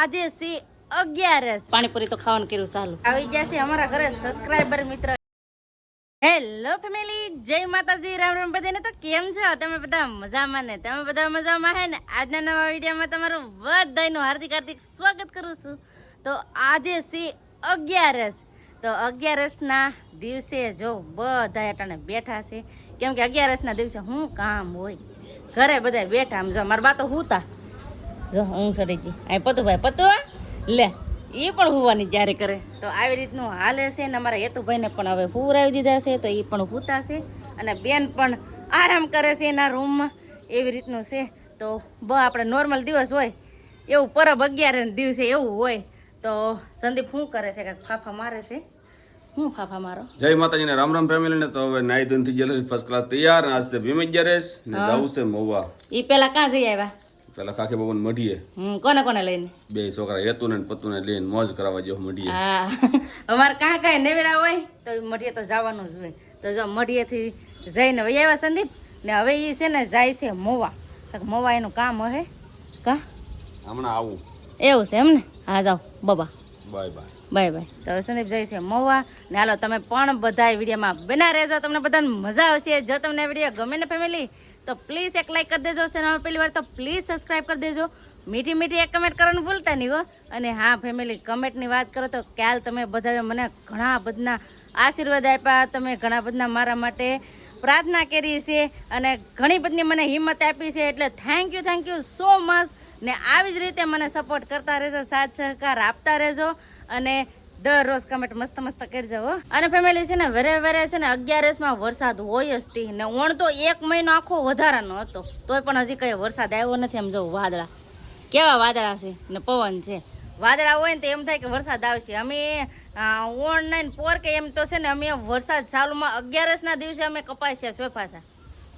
આજે છે 11 પાણીપુરી તો ખાવાનું કર્યું ચાલુ આવી ગયા છે અમારા ઘરે સબસ્ક્રાઇબર મિત્ર. હેલો ફેમિલી, જય માતાજી, રામ રામ બધાને. તો કેમ છો તમે બધા? મજામાં ને? તમે બધા મજામાં હે ને? આજના નવા વિડીયોમાં તમારું બધાનું હાર્દિક હાર્દિક સ્વાગત કરું છું. તો આજે છે 11. તો 11 ના દિવસે જો બધા અટાણે બેઠા છે, કેમ કે 11 ના દિવસે શું કામ હોય, ઘરે બધા બેઠા. આમ જો મારા બા તો હુતા, જો ઊંઘ ચડી ગઈ. અહીં પતુભાઈ પતુ લે એ પણ હુવાની જ્યારે કરે. તો આવી રીતનું હાલે છે ને. અમારા હેતુભાઈને પણ હવે હુવરાવી દીધા છે, તો એ પણ હુતા છે અને બેન પણ આરામ કરે છે એના રૂમમાં. એવી રીતનું છે. તો આપણે નોર્મલ દિવસ હોય એવું પરબ 11 દિવસે એવું હોય. તો સંદીપ શું કરે છે? કાંઈક ફાફા મારે છે. હું ફાફા મારો? જય માતાજી ને રામ રામ ફેમિલી ને. તો હવે નાઈ ધોઈને થઈ ગયેલું ફર્સ્ટ ક્લાસ તૈયાર. આજ છે ભીમ 11 ને જવું છે મોવા. એ પેલા ક્યાં જઈ આવ્યા? પેલા કાકે બાબા મઢીએ. કોને કોને લઈને? બે છોકરા હેતુ ને પતુ ને લઈને મોજ કરાવવા જો મઢીએ. હા, અમારે કાંઈ કાંઈ નેવેરા હોય તો મઢીએ તો જવાનું જ હોય. તો જો મઢીએથી જઈને વહી આવ્યા સંદીપ ને. હવે એ છે ને જાય છે મોવા. મોવા એનું કામ હે કા હમણાં આવું એવું છે એમ ને? હા જાઓ બાબા, બાય બાય બાય બાય. તો સંદીપ જાય છે મોવા ને. હાલો તમે પણ બધા વિડીયોમાં બના રહેજો, તમને બધાને મજા આવશે. જો તમને વિડીયો ગમે ને ફેમિલી તો પ્લીઝ એક લાઈક કરી દેજો. ચેનલ પહેલી વાર તો પ્લીઝ સબસ્ક્રાઈબ કરી દેજો. મીઠી મીઠી એક કમેન્ટ કરવાનું ભૂલતા નહીં હો. અને હા ફેમિલી, કમેન્ટની વાત કરો તો કાલ તમે બધાએ મને ઘણા બધા આશીર્વાદ આપ્યા, તમે ઘણા બધા મારા માટે પ્રાર્થના કરી છે અને ઘણી બધી મને હિંમત આપી છે. એટલે થેન્ક યુ સો મચ. ને આવી જ રીતે મને સપોર્ટ કરતા રહેજો, સાથ સહકાર આપતા રહેજો અને દરરોજ કમેન્ટ મસ્ત મસ્ત કરજો હો. અને ફેમિલી છે ને, વેરે છે ને 11 વરસાદ હોય જ તી ને. ઓણ તો 1 મહિનો આખો વધારાનો હતો, તોય પણ હજી કઈ વરસાદ આવ્યો નથી. આમ જો વાદળા કેવા વાદળા છે ને પવન છે. વાદળા હોય ને તો એમ થાય કે વરસાદ આવશે. અમે ઓનલાઈન પોર કે એમ તો છે ને, અમે વરસાદ ચાલુમાં 11 ના દિવસે અમે કપાસ્યા સોફા હતા.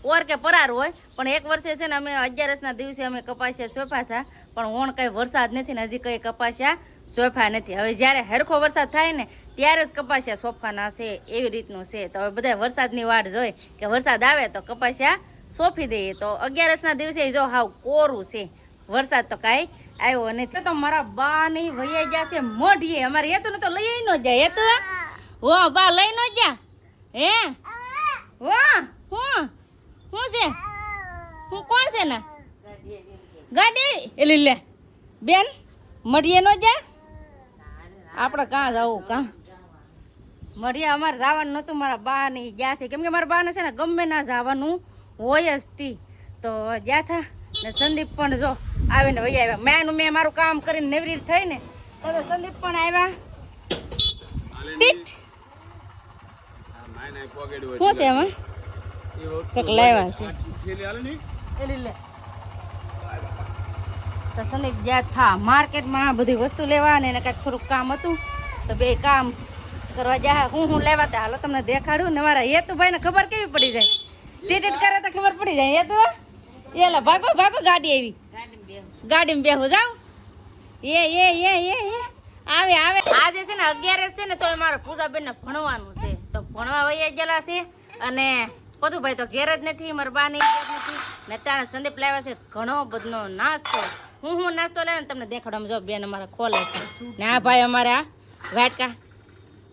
ઓર કે પરાર હોય પણ એક વર્ષે છે ને અમે 11 ના દિવસે અમે કપાસ્યા સોફા હતા. પણ ઓણ કઈ વરસાદ નથી ને હજી કઈ કપાસ્યા સોફા નથી. હવે જ્યારે હરખો વરસાદ થાય ને ત્યારે જ કપાસ્યા સોફાના છે. એવી રીતનું છે. તો હવે બધા વરસાદની વાટ જોઈ કે વરસાદ આવે તો કપાસ્યા સોંપી દઈએ. તો 11 ના દિવસે જો હાવ કોરું છે, વરસાદ તો કાંઈ આવ્યો નથી. તો મારા બા ની વૈયા ગયા છે મોઢીએ. અમારે હેતુ ને તો લઈ ન જાય. હેતુ ઓ બા લઈ ન જા હે વાહ. હું છે? હું કોણ છે ને? ગાડી એલી લે બેન મઢીએ નો જા. આપણે કાં જવું? કાં મઢીએ અમારે જવાનું નહોતું. મારા બા ને ગયા છે, કેમ કે મારા બા ને છે ને ગમે ના જવાનું હોય જ તી. તો ગયા થા ને સંદીપ પણ જો આવીને વહી આવ્યા. મેં મારું કામ કરીને નેવરી થઈ ને તો સંદીપ પણ આવ્યા. શું છે એમાં? કંઈક લાવ્યા છે એલી લે. તો સંદીપ ગયા થા માર્કેટમાં બધી વસ્તુ લેવા ને એને કંઈક થોડુંક કામ હતું તો બે કામ કરવા જા. હું લેવા તા હાલો તમને દેખાડ્યું ને. મારા હેતુભાઈ ને ખબર કેવી પડી જાય, ટીટ કરે તો ખબર પડી જાય. હેતુ એલા ભાગો ગાડી આવી, ગાડીમાં બેહો જાવ. આવે આજે છે ને 11 છે ને તો મારા પૂજાબેન ને ભણવાનું છે. તો ભણવા વહી ગયેલા છે અને પતુભાઈ તો ઘેર જ નથી, મારા બા ની ઘેર નથી ને. ત્યાં સંદીપ લાવ્યા છે ઘણો બધો નાસ્તો. હું નાસ્તો લાવ્યો ને તમને દેખાડો. જો બેન અમારા ખોલે છે ને આ ભાઈ અમારે આ વાટકા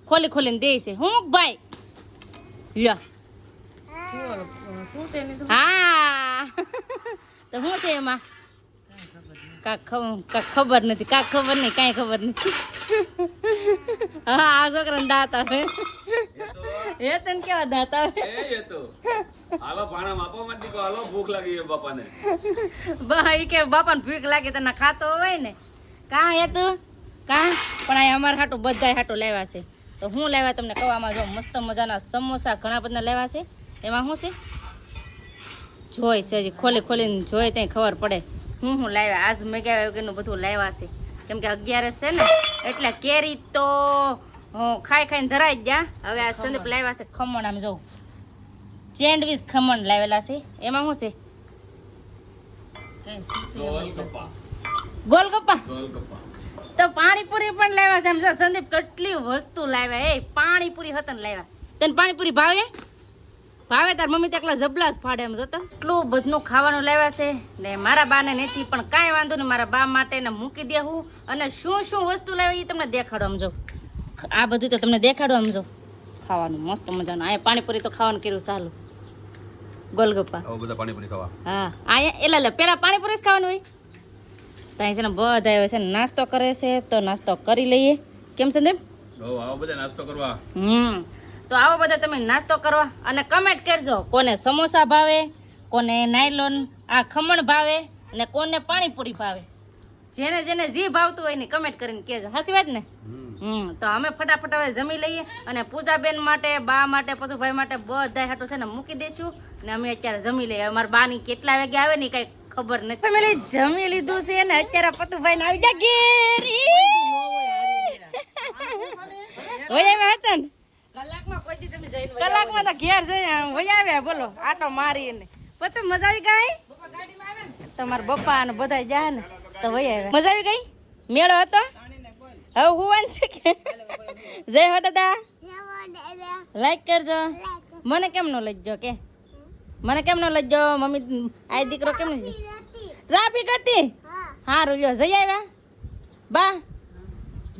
ખોલીને દે છે. હું ભાઈ લ્યો હા તો શું છે એમાં? કાંઈ ખબર નથી. કાંઈ ખબર નથી. હા આ છોકરાને દાંત આવે. એ તને કેવા દાંત આવે? હાલો ભાણા માપો મત દીકો. હાલો ભૂખ લાગી છે બાપાને. ભાઈ કે બાપાને ભૂખ લાગે તને ખાતો હોય ને. કાં એ તું કાં પણ આ અમારે હાટું બધા હાટું લાવ્યા છે. તો હું લાવ્યા તમને કહેવામાં જો મસ્ત મજાના સમોસા ઘણા બધા લાવ્યા છે. એમાં શું છે જોઈ છે, હજી ખોલીને જોઈ ત્યાં ખબર પડે હું લાવ્યા. આજ મેગા વગરનું બધું લાવ્યા છે, કેમ કે 11 છે ને એટલે કેરી તો ખાઈને ધરાઈ જ ગયા. હવે આ સંદીપ લાવ્યા છે ખમણ. આમ જો સેન્ડવીચ ખમણ લાવેલા છે. એમાં શું છે? ગોલગપ્પા. તો પાણીપુરી પણ લાવ્યા છે. આમ જો સંદીપ કેટલી વસ્તુ લાવ્યા. એ પાણીપુરી હતા ને લાવ્યા. તને પાણીપુરી ભાવે? ભાવે તાર મમ્મી તો એકલા જબલા જ ફાડે એમ જોતો એટલું બધું ખાવાનું લાવ્યા છે ને મારા બાને નથી પણ કાંઈ વાંધો નહીં મારા બા માટે ને મૂકી દેવું અને શું શું વસ્તુ લાવી એ તમને દેખાડો આમ જો આ બધું તો તમને દેખાડો આમ જો ખાવાનું મસ્ત મજાનું અહીંયા પાણીપુરી તો ખાવાનું કર્યું સારું ગોલગપ્પા આવો બધા પાણીપુરી ખાવા હા અહીંયા એટલે પેલા પાણીપુરી જ ખાવાનું હોય તો અહીં છે ને બધા આવે છે ને નાસ્તો કરે છે તો નાસ્તો કરી લઈએ કેમ સંદીપ આવો બધા નાસ્તો કરવા તો આવો બધા તમે નાસ્તો કરવા અને કમેન્ટ કરજો કોને સમોસા ભાવે કોને નાયલોન આ ખમણ ભાવે ને કોને પાણીપુરી ભાવે જેને જેને જે ભાવતું હોય ને કમેન્ટ કરીને કહેજો સાચી વાત ને તો અમે ફટાફટ હવે જમી લઈએ અને પૂજાબેન માટે બા માટે પતુભાઈ માટે બધા હાટું છે ને મૂકી દઈશું ને અમે અત્યારે જમી લઈએ અમારા બાની કેટલા વાગે આવે ને કઈ ખબર નથી ફેમિલી જમી લીધું છે ને અત્યારે પતુભાઈ ને આવી જા ઘેર હોય આવ્યા હતા ને કલાકમાં તો ઘેર જઈને વહી આવ્યા બોલો આટો મારીને પતું મજા આવી ગઈ તમારા બપ્પા ને બધા જાય ને તો વહી આવ્યા મજા આવી ગઈ મેળો હતો હવે હું છે કે જય હો દાદા લાઈક કરજો મને કેમ નો લઈજો કે મને કેમ નો લઈજો મમ્મી આ દીકરો કેમ નહીં ટ્રાફિક હતી હારું લ્યો જઈ આવ્યા બા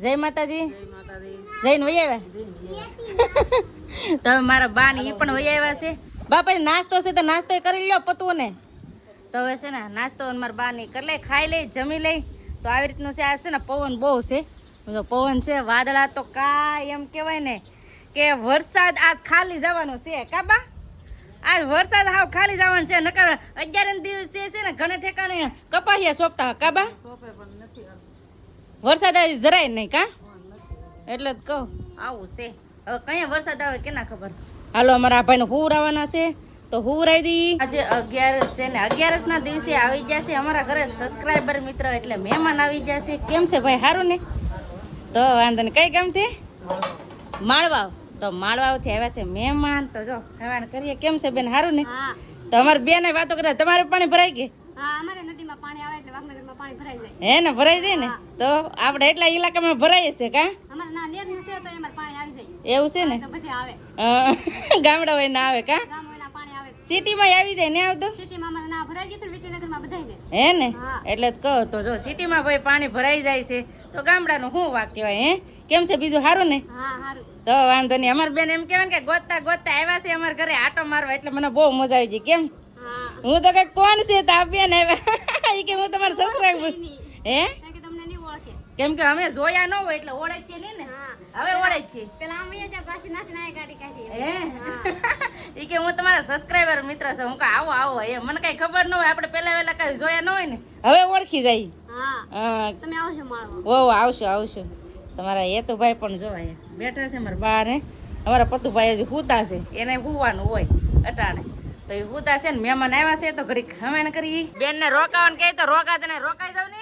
જય માતાજી જઈને વહી આવ્યા તો મારા બા ને એ પણ વહી આવ્યા છે બા પછી નાસ્તો છે તો નાસ્તો કરી લ્યો પતું ને તો હવે છે ને નાસ્તો મારા બા ની કરી લે ખાઈ લે જમી લે તો આવી રીતનું છે આ છે ને પવન બહુ છે પવન છે વાદળા તો કાંઈ એમ કહેવાય ને કે વરસાદ આજ ખાલી જવાનો છે કાબા આજ વરસાદ હાવ ખાલી જવાનો છે નકર 11 દિવસ છે ને ઘણે ઠેકાણે કપાસિયા સોંપતા કાબા વરસાદ આજ જરાય નહીં કા એટલે જ કહું આવું છે હવે કયા વરસાદ આવે કેના ખબર હાલો અમારા ભાઈ ને હુવરાવાના છે તો હુવરાઈ દી આજે 11 છે ને 11 ના દિવસે આવી જશે અમારા ઘરે સબસ્ક્રાઇબર મિત્ર એટલે મહેમાન આવી જશે કેમ છે ભાઈ સારું ને તો વાંધો ને કઈ ગામથી માળવાવ તો માળવાવથી આવ્યા છે મહેમાન તો જો હેવાન કરીએ કેમ છે બેન સારું ને તો અમારી બેન વાતો કરે તમારે પાણી ભરાઈ ગઈ હે ને ભરાઈ જાય ને તો આપણે એટલા ઇલાકામાં ભરાઈએ છે કા એવું છે ને ગામડા હોય ના આવે કા સિટીમાં આવી જાય ને આવતો હે ને એટલે જ કહો તો જો સિટીમાં ભાઈ પાણી ભરાઈ જાય છે તો ગામડાનું શું વાક કહેવાય હે કેમ છે બીજું સારું ને તો વાંધો નહીં અમારી બેન એમ કહેવાય કે ગોતતા ગોતતા આવ્યા છે અમારા ઘરે આટો મારવા એટલે મને બહુ મજા આવી ગઈ કેમ હું તો કઈ કોણ છે તો આ બેન આવ્યા કે હું તમારે સબસ્ક્રાઇબર હે કેમ કે અમે જોયા ન હોય એટલે ઓળખ છે ને હવે ઓળખ છે પેલા ઈ કે હું તમારા સબસ્ક્રાઇબર મિત્ર છું હું કહું આવો આવો એ મને કઈ ખબર ન હોય આપણે પેલા વેલા કઈ જોયા ન હોય ને હવે ઓળખી જાય તમે આવશો ઓ આવશું તમારા હેતુભાઈ પણ જો અહીંયા બેઠા છે મારા બા ને અમારા પતુભાઈ હજી હુતા છે એને હુવાનું હોય અટાણે તો એ હુતા છે ને મહેમાન આવ્યા છે તો ઘડી ખમેણ કરી બેન ને રોકાવાનું કહે તો રોકાય રોકાઈ જાવ ને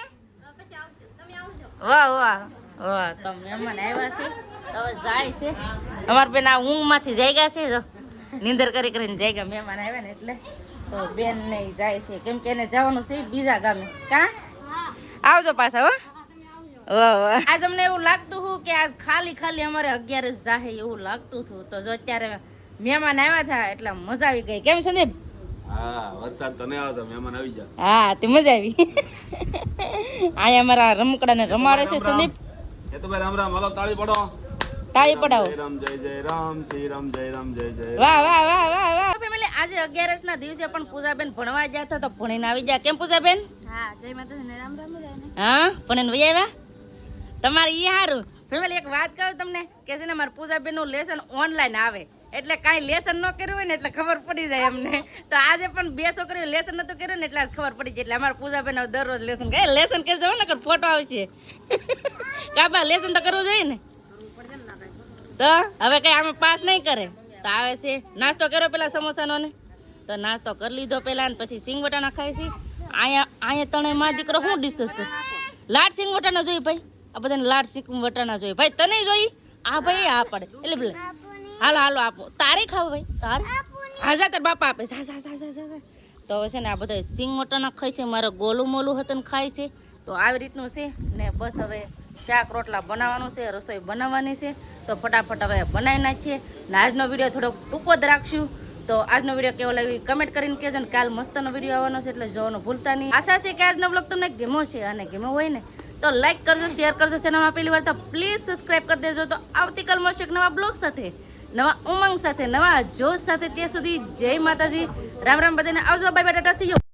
વાહ તો મહેમાન આવ્યા છે તો હવે જાય છે અમારા બેન આ ઊંઘ માંથી જાગ્યા છે જો નીંદર કરીને જાગ્યા મહેમાન આવ્યા ને એટલે તો બેન ને જાય છે કેમ કે એને જવાનું છે બીજા ગામે કા આવજો પાછા હો આજ અમને એવું લાગતું હતું કે આજ ખાલી અમારે 11 જાહે એવું લાગતું હતું તો જો અત્યારે મહેમાન આવ્યા હતા એટલે મજા આવી ગઈ કેમ સંદીપ હા વરસાદ તો નહીં આવતો મહેમાન આવી જાય હા તે મજા આવી અહીંયા અમારા રમકડા ને રમાડે છે સંદીપ એ તો ભાઈ રામ રામ હાલો તાળી પડો તાળી પડાવો રામ જય રામ શ્રી રામ જય વાહ ફેમિલી આજે 11 ના દિવસે પણ પૂજાબેન ભણવા ગયા હતા તો ભણીને આવી ગયા કેમ પૂજાબેન હા જય માતાજી રામ હા ભણીને વહી આવ્યા તમારે ઈ હારું ફેમિલી એક વાત કહું તમને કે છે ને મારા પૂજાબેન નું લેસન ઓનલાઈન આવે એટલે કાંઈ લેસન ન કર્યું હોય ને એટલે ખબર પડી જાય અમને તો આજે પણ 2 છોકરીઓ લેસન નતું કર્યું ને એટલે આજ ખબર પડી જાય એટલે અમારા પૂજાબેન દરરોજ લેસન કરે લેસન કરજો ને ફોટો આવશે કાબા લેસન તો કરવું જોઈએ ને તો હવે કઈ આમે પાસ નહીં કરે તો આવે છે નાસ્તો કર્યો પેલા સમોસાનો ને તો નાસ્તો કરી લીધો પેલા ને પછી સિંગ વટાણા ખાય છે અહીંયા તને મારો દીકરો શું ડિસ્કસ કરે લાડ સિંગ વટાણા જોઈ ભાઈ આ બધાને લાડ સિંગ વટાણા જોઈ ભાઈ તને જોઈ આ ભાઈ આ પડે એટલે બોલે હાલો આપો તારે ખાવ ભાઈ તારે હાજા તાર બાપા આપે તો હવે છે ને આ બધા સિંગ વટાણા ખાય છે મારે ગોલું મોલું હતું ખાય છે તો આવી રીતનું છે ને બસ હવે શાક રોટલા બનાવવાનું છે રસોઈ બનાવવાની છે તો ફટાફટ હવે બનાવી નાખીએ ને આજનો વિડીયો થોડોક ટૂંકો જ રાખશું તો આજનો વિડીયો કેવો લાગ્યો કમેન્ટ કરીને કહેજો ને કાલ મસ્તનો વિડીયો આવવાનો છે એટલે જોવાનું ભૂલતા નહીં. આશા છે કે આજનો બ્લોગ તમને ગમ્યો છે અને ગમ્યો હોય ને તો લાઈક કરજો, શેર કરજો. ચેનલમાં પહેલી વાર તો પ્લીઝ સબસ્ક્રાઇબ કરી દેજો. તો આવતીકાલ મળશે એક નવા બ્લોગ સાથે, નવા ઉમંગ સાથે, નવા જોશ સાથે. ત્યાં સુધી જય માતાજી, રામ રામ બધાને. આવજો, bye bye, Tata, C you.